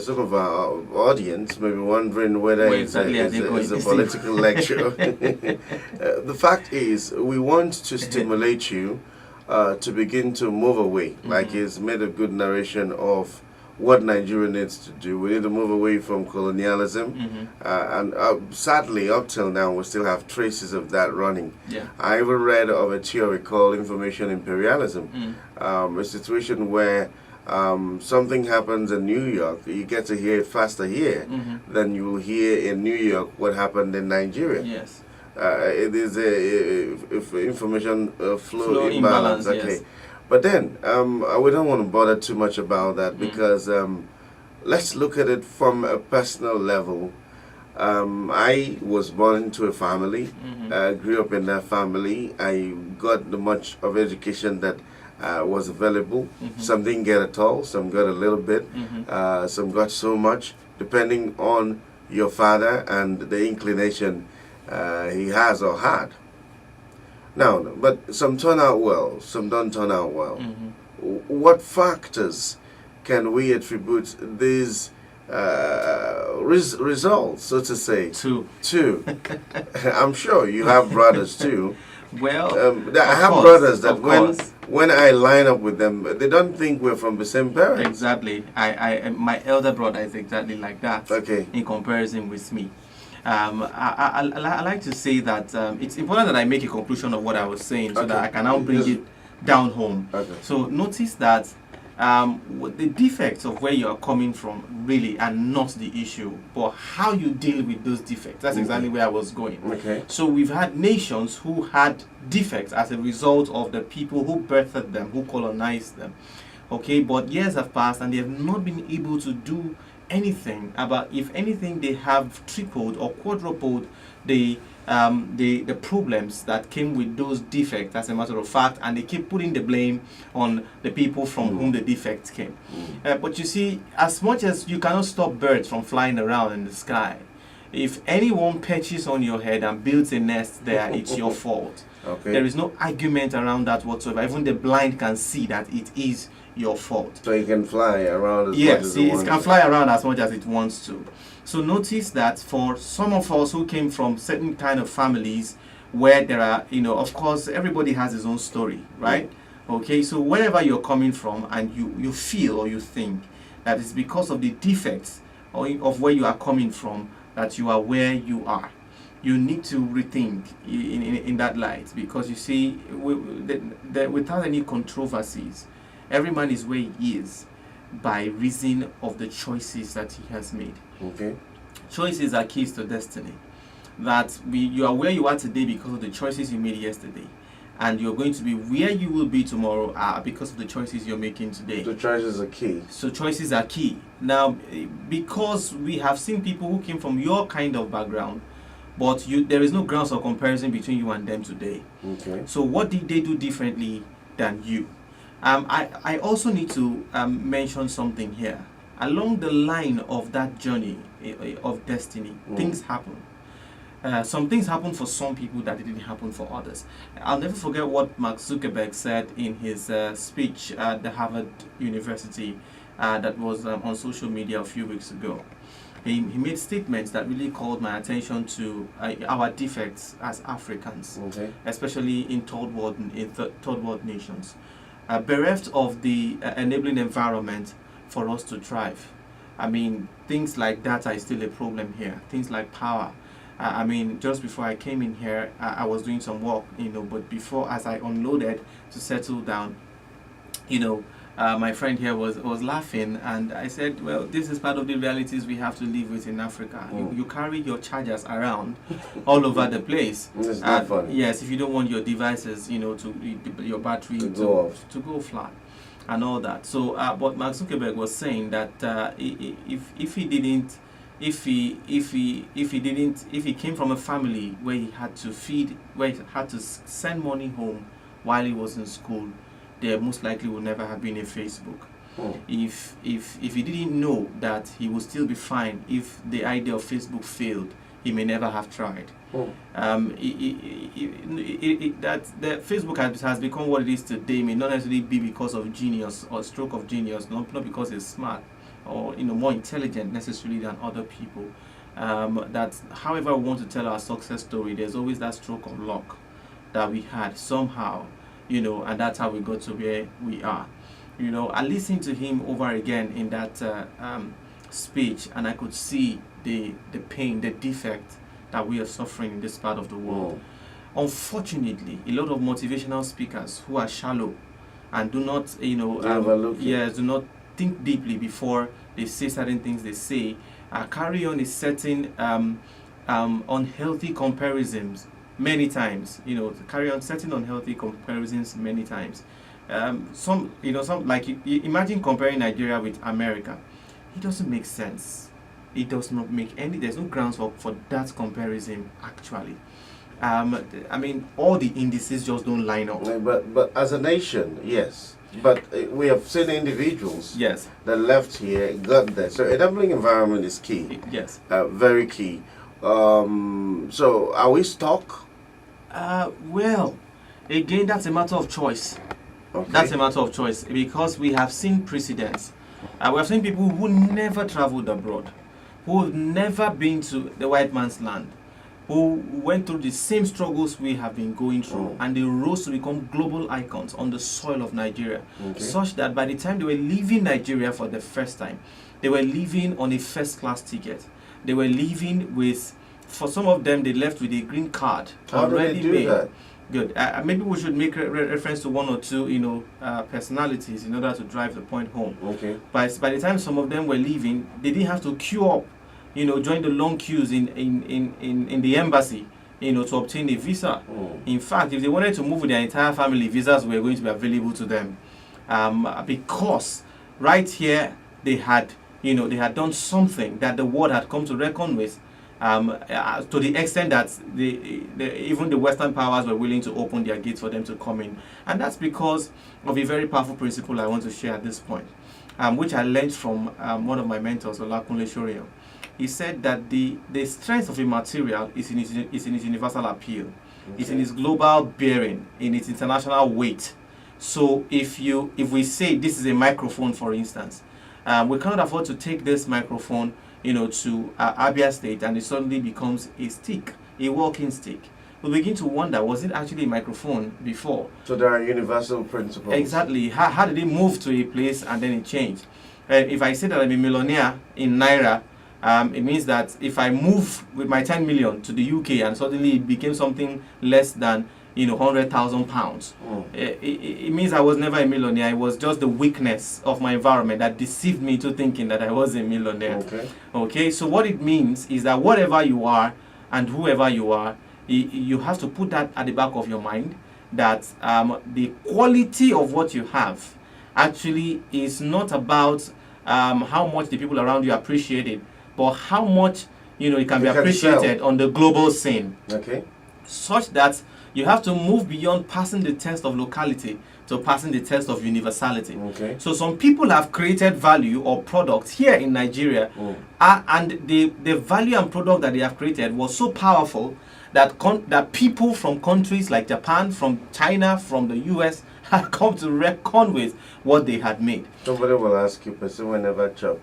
some of our audience may be wondering whether exactly it's a political lecture. The fact is, we want to stimulate you to begin to move away. Like he's made a good narration of what Nigeria needs to do. We need to move away from colonialism. And sadly, up till now, we still have traces of that running. Yeah. I even read of a theory called information imperialism, a situation where something happens in New York, you get to hear it faster here than you will hear in New York what happened in Nigeria. Yes. It is a information flow imbalance. Okay. Yes. But then, we don't want to bother too much about that because let's look at it from a personal level. I was born into a family, grew up in that family. I got the much of education that was available. Some didn't get at all, some got a little bit, some got so much, depending on your father and the inclination he has or had. Now, but some turn out well, some don't turn out well. What factors can we attribute these results, so to say? Two. I'm sure you have brothers too. Well, I have brothers that when I line up with them, they don't think we're from the same parents. Exactly. My elder brother is exactly like that. Okay. In comparison with me. I like to say that it's important that I make a conclusion of what I was saying so that I can now bring it down home. Okay. So notice that the defects of where you are coming from really are not the issue, but how you deal with those defects. That's exactly where I was going. Okay. So we've had nations who had defects as a result of the people who birthed them, who colonized them. Okay, but years have passed and they have not been able to do anything about. If anything, they have tripled or quadrupled the problems that came with those defects, as a matter of fact, and they keep putting the blame on the people from whom the defects came. But you see, as much as you cannot stop birds from flying around in the sky, if anyone perches on your head and builds a nest there, it's your fault. Okay. There is no argument around that whatsoever. Even the blind can see that it is your fault. So it can fly around as much as it can fly around as much as it wants to. So notice that for some of us who came from certain kind of families where there are, of course, everybody has his own story, right? Okay, so wherever you're coming from and you feel or you think that it's because of the defects of where you are coming from that you are where you are, you need to rethink in that light, because you see, without any controversies, every man is where he is by reason of the choices that he has made. Okay. Choices are keys to destiny. That you are where you are today because of the choices you made yesterday, and you're going to be where you will be tomorrow because of the choices you're making today. The choices are key. So choices are key. Now, because we have seen people who came from your kind of background, but there is no grounds of comparison between you and them today. Okay. So what did they do differently than you? I also need to mention something here. Along the line of that journey of destiny, things happen. Some things happen for some people that didn't happen for others. I'll never forget what Mark Zuckerberg said in his speech at the Harvard University that was on social media a few weeks ago. He made statements that really called my attention to our defects as Africans, especially in third world nations. Bereft of the enabling environment for us to thrive. I mean, things like that are still a problem here. Things like power. I mean, just before I came in here, I was doing some work, but before, as I unloaded to settle down, my friend here was laughing, and I said, well, this is part of the realities we have to live with in Africa. You carry your chargers around all over the place. It's not funny. Yes, if you don't want your devices, your battery to go flat and all that. So, but Mark Zuckerberg was saying that if he came from a family where he had to feed, where he had to send money home while he was in school, there most likely would never have been a Facebook. If he didn't know that he would still be fine if the idea of Facebook failed, he may never have tried. That the Facebook has become what it is today may not necessarily be because of genius or stroke of genius, not because it's smart, or more intelligent necessarily than other people. That however we want to tell our success story, there's always that stroke of luck that we had somehow, and that's how we got to where we are. I listened to him over again in that speech, and I could see the pain, the defect that we are suffering in this part of the world. Unfortunately, a lot of motivational speakers who are shallow and do not, do not think deeply before they say certain things they say, carry on a certain unhealthy comparisons many times. Carry on certain unhealthy comparisons many times. Some like imagine comparing Nigeria with America. It doesn't make sense. It does not make any. There's no grounds for that comparison actually. I mean, all the indices just don't line up. But as a nation, yes. But we have seen individuals that left here, got there. So enabling environment is key. Yes. Very key. So are we stuck? Well, again, that's a matter of choice. Okay. That's a matter of choice because we have seen precedents. We have seen people who never traveled abroad, who have never been to the white man's land, who went through the same struggles we have been going through, and they rose to become global icons on the soil of Nigeria, such that by the time they were leaving Nigeria for the first time, they were leaving on a first-class ticket. They were leaving with, for some of them, they left with a green card already made. How do they do that? Good. Maybe we should make reference to one or two, personalities in order to drive the point home. Okay. By the time some of them were leaving, they didn't have to queue up, join the long queues in the embassy, to obtain a visa. In fact, if they wanted to move with their entire family, visas were going to be available to them, because right here they had done something that the world had come to reckon with. To the extent that even the Western powers were willing to open their gates for them to come in. And that's because of a very powerful principle I want to share at this point, which I learned from one of my mentors, Olakunle Shorian. He said that the strength of a material is in its universal appeal. It's in its global bearing, in its international weight. So if we say this is a microphone, for instance, we cannot afford to take this microphone to Abia State and it suddenly becomes a stick, a walking stick. We begin to wonder, was it actually a microphone before? So there are universal principles. Exactly. How did it move to a place and then it changed? If I say that I'm a millionaire in Naira, it means that if I move with my 10 million to the UK and suddenly it became something less than 100,000 pounds. It means I was never a millionaire. It was just the weakness of my environment that deceived me into thinking that I was a millionaire. Okay. So what it means is that whatever you are and whoever you are, you have to put that at the back of your mind, that the quality of what you have actually is not about how much the people around you appreciate it, but how much it can be appreciated on the global scene. Okay. Such that you have to move beyond passing the test of locality to passing the test of universality. Okay. So some people have created value or products here in Nigeria, and the value and product that they have created was so powerful that that people from countries like Japan, from China, from the US had come to reckon with what they had made. Somebody will ask you, person will never chop.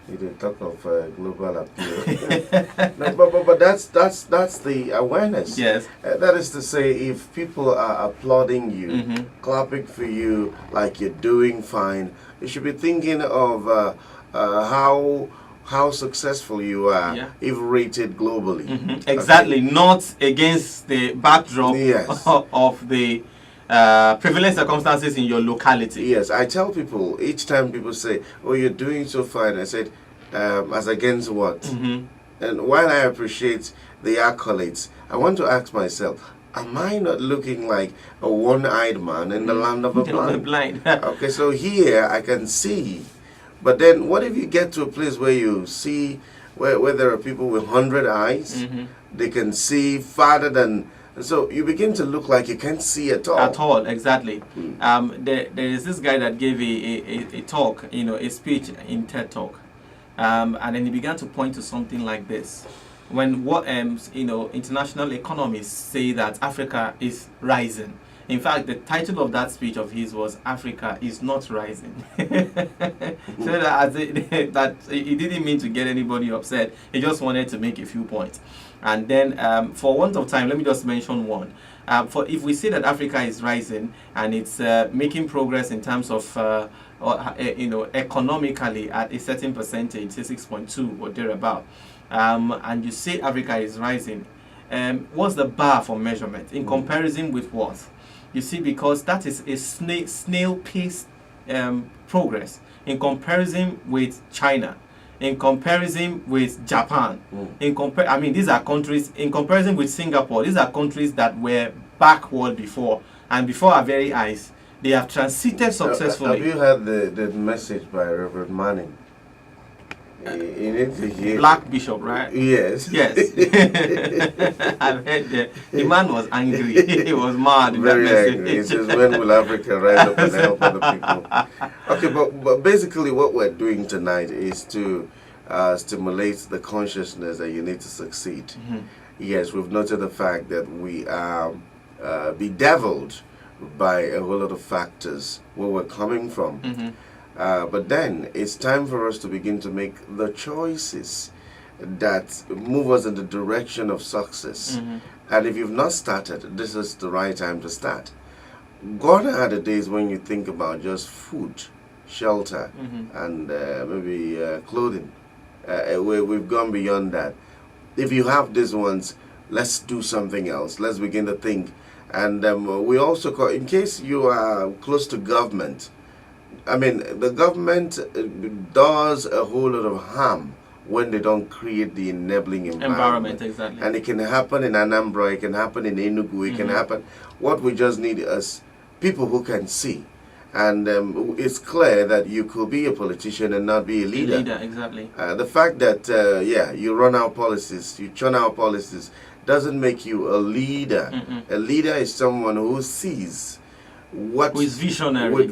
You talk of global appeal. No, but that's the awareness. Yes. That is to say, if people are applauding you, clapping for you, like you're doing fine, you should be thinking of how successful you are if rated globally. Exactly. Okay. Not against the backdrop of the prevalent circumstances in your locality. Yes, I tell people each time people say, "Oh, you're doing so fine," I said, "As against what?" And while I appreciate the accolades, I want to ask myself, am I not looking like a one-eyed man in the land of the blind? Okay, so here I can see, but then what if you get to a place where you see, where there are people with 100 eyes, they can see farther than. And so you begin to look like you can't see at all. At all, exactly. There is this guy that gave a talk, a speech in TED Talk, and then he began to point to something like this: when international economists say that Africa is rising, In fact, the title of that speech of his was "Africa is not rising." So that he didn't mean to get anybody upset. He just wanted to make a few points. And then, for want of time, let me just mention one. For if we say that Africa is rising and it's making progress in terms of economically at a certain percentage, say 6.2 or thereabout, and you say Africa is rising, what's the bar for measurement in comparison with what? You see, because that is a snail-paced progress in comparison with China, in comparison with Japan, these are countries, in comparison with Singapore, these are countries that were backward before, and before our very eyes, they have transited successfully. Have you heard the message by Reverend Manning? You need to hear. Black Bishop, right? Yes. Yes. I've heard the man was angry. He was mad. Very angry. He says, when will Africa rise up and help other people? Okay, but basically what we're doing tonight is to stimulate the consciousness that you need to succeed. Mm-hmm. Yes, we've noted the fact that we are bedeviled by a whole lot of factors where we're coming from. Mm-hmm. But then it's time for us to begin to make the choices that move us in the direction of success. Mm-hmm. And if you've not started, this is the right time to start. Gone are the days when you think about just food, shelter, and maybe clothing. We've gone beyond that. If you have these ones, let's do something else. Let's begin to think. And we also call, in case you are close to government, the government does a whole lot of harm when they don't create the enabling environment. Exactly. And it can happen in Anambra, it can happen in Enugu, it can happen. What we just need is people who can see. And it's clear that you could be a politician and not be a leader. Exactly. The fact that, you run our policies, you churn our policies, doesn't make you a leader. A leader is someone who sees who is visionary,